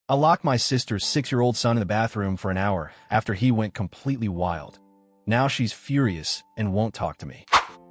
I locked my sister's 6-year-old son in the bathroom for an hour after he went completely wild. Now she's furious and won't talk to me.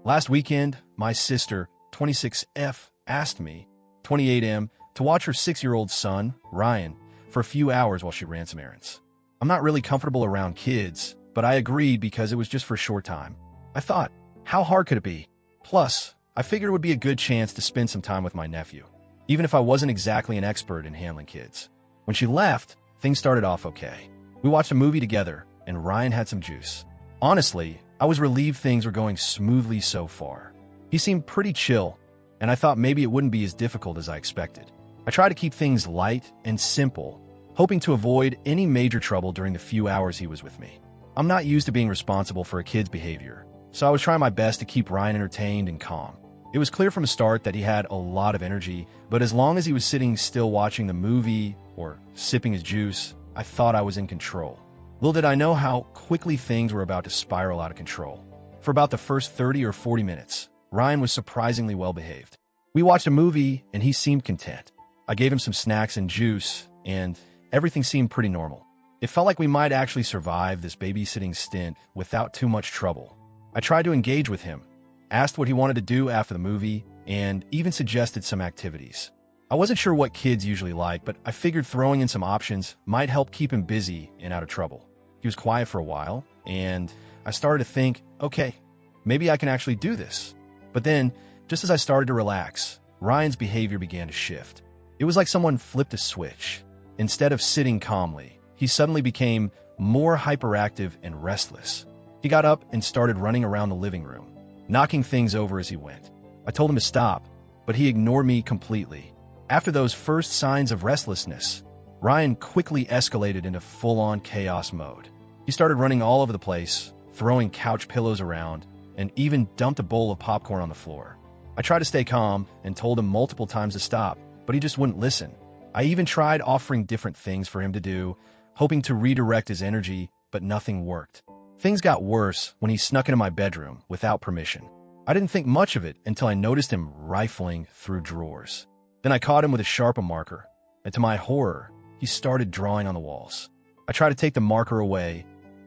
Last weekend, my sister, 26F, asked me, 28M, to watch her 6-year-old son, Ryan, for a few hours while she ran some errands. I'm not really comfortable around kids, but I agreed because it was just for a short time. I thought, how hard could it be? Plus, I figured it would be a good chance to spend some time with my nephew, even if I wasn't exactly an expert in handling kids. When she left, things started off okay. We watched a movie together, and Ryan had some juice. Honestly, I was relieved things were going smoothly so far. He seemed pretty chill, and I thought maybe it wouldn't be as difficult as I expected. I tried to keep things light and simple, hoping to avoid any major trouble during the few hours he was with me. I'm not used to being responsible for a kid's behavior, so I was trying my best to keep Ryan entertained and calm. It was clear from the start that he had a lot of energy, but as long as he was sitting still watching the movie or sipping his juice, I thought I was in control. Little did I know how quickly things were about to spiral out of control. For about the first 30 or 40 minutes, Ryan was surprisingly well behaved. We watched a movie and he seemed content. I gave him some snacks and juice, and everything seemed pretty normal. It felt like we might actually survive this babysitting stint without too much trouble. I tried to engage with him, asked what he wanted to do after the movie, and even suggested some activities. I wasn't sure what kids usually like, but I figured throwing in some options might help keep him busy and out of trouble. He was quiet for a while, and I started to think, okay, maybe I can actually do this. But then, just as I started to relax, Ryan's behavior began to shift. It was like someone flipped a switch. Instead of sitting calmly, he suddenly became more hyperactive and restless. He got up and started running around the living room, knocking things over as he went. I told him to stop, but he ignored me completely. After those first signs of restlessness, Ryan quickly escalated into full-on chaos mode. He started running all over the place, throwing couch pillows around, and even dumped a bowl of popcorn on the floor. I tried to stay calm and told him multiple times to stop, but he just wouldn't listen. I even tried offering different things for him to do, hoping to redirect his energy, but nothing worked. Things got worse when he snuck into my bedroom without permission. I didn't think much of it until I noticed him rifling through drawers. Then I caught him with a Sharpie marker, and to my horror, he started drawing on the walls. I tried to take the marker away,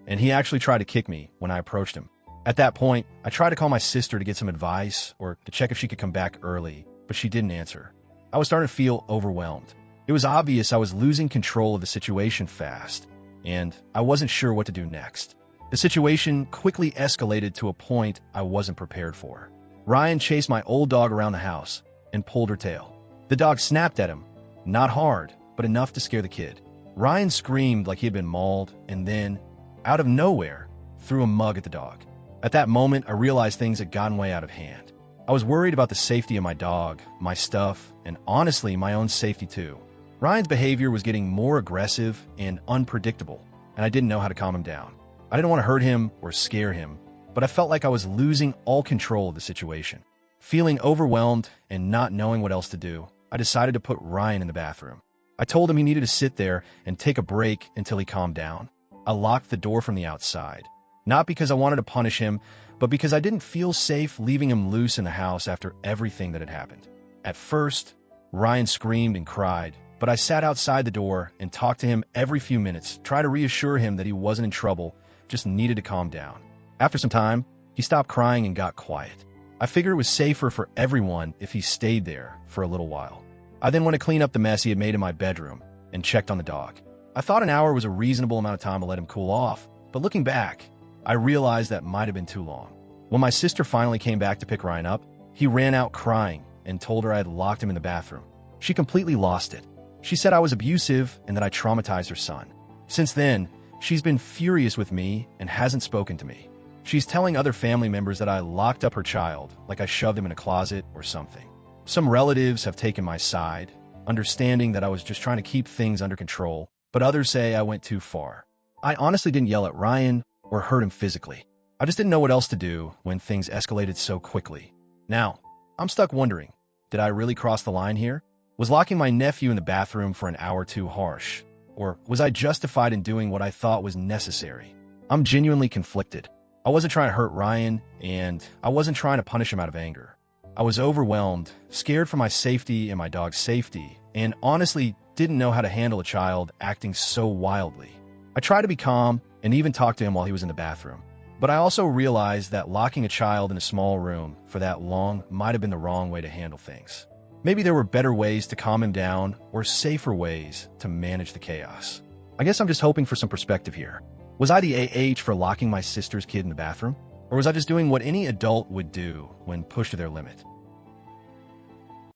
and he actually tried to kick me when I approached him. At that point, I tried to call my sister to get some advice or to check if she could come back early, but she didn't answer. I was starting to feel overwhelmed. It was obvious I was losing control of the situation fast, and I wasn't sure what to do next. The situation quickly escalated to a point I wasn't prepared for. Ryan chased my old dog around the house and pulled her tail. The dog snapped at him, not hard, but enough to scare the kid. Ryan screamed like he had been mauled and then, out of nowhere, threw a mug at the dog. At that moment, I realized things had gotten way out of hand. I was worried about the safety of my dog, my stuff, and honestly, my own safety too. Ryan's behavior was getting more aggressive and unpredictable, and I didn't know how to calm him down. I didn't want to hurt him or scare him, but I felt like I was losing all control of the situation. Feeling overwhelmed and not knowing what else to do, I decided to put Ryan in the bathroom. I told him he needed to sit there and take a break until he calmed down. I locked the door from the outside, not because I wanted to punish him, but because I didn't feel safe leaving him loose in the house after everything that had happened. At first, Ryan screamed and cried, but I sat outside the door and talked to him every few minutes, trying to reassure him that he wasn't in trouble, just needed to calm down. After some time, he stopped crying and got quiet. I figured it was safer for everyone if he stayed there for a little while. I then went to clean up the mess he had made in my bedroom and checked on the dog. I thought an hour was a reasonable amount of time to let him cool off, but looking back, I realized that might have been too long. When my sister finally came back to pick Ryan up, he ran out crying and told her I had locked him in the bathroom. She completely lost it. She said I was abusive and that I traumatized her son. Since then, she's been furious with me and hasn't spoken to me. She's telling other family members that I locked up her child, like I shoved him in a closet or something. Some relatives have taken my side, understanding that I was just trying to keep things under control, but others say I went too far. I honestly didn't yell at Ryan or hurt him physically. I just didn't know what else to do when things escalated so quickly. Now, I'm stuck wondering, did I really cross the line here? Was locking my nephew in the bathroom for an hour too harsh? Or was I justified in doing what I thought was necessary? I'm genuinely conflicted. I wasn't trying to hurt Ryan, and I wasn't trying to punish him out of anger. I was overwhelmed, scared for my safety and my dog's safety, and honestly didn't know how to handle a child acting so wildly. I tried to be calm and even talk to him while he was in the bathroom. But I also realized that locking a child in a small room for that long might have been the wrong way to handle things. Maybe there were better ways to calm him down or safer ways to manage the chaos. I guess I'm just hoping for some perspective here. Was I the AH for locking my sister's kid in the bathroom? Or was I just doing what any adult would do when pushed to their limit?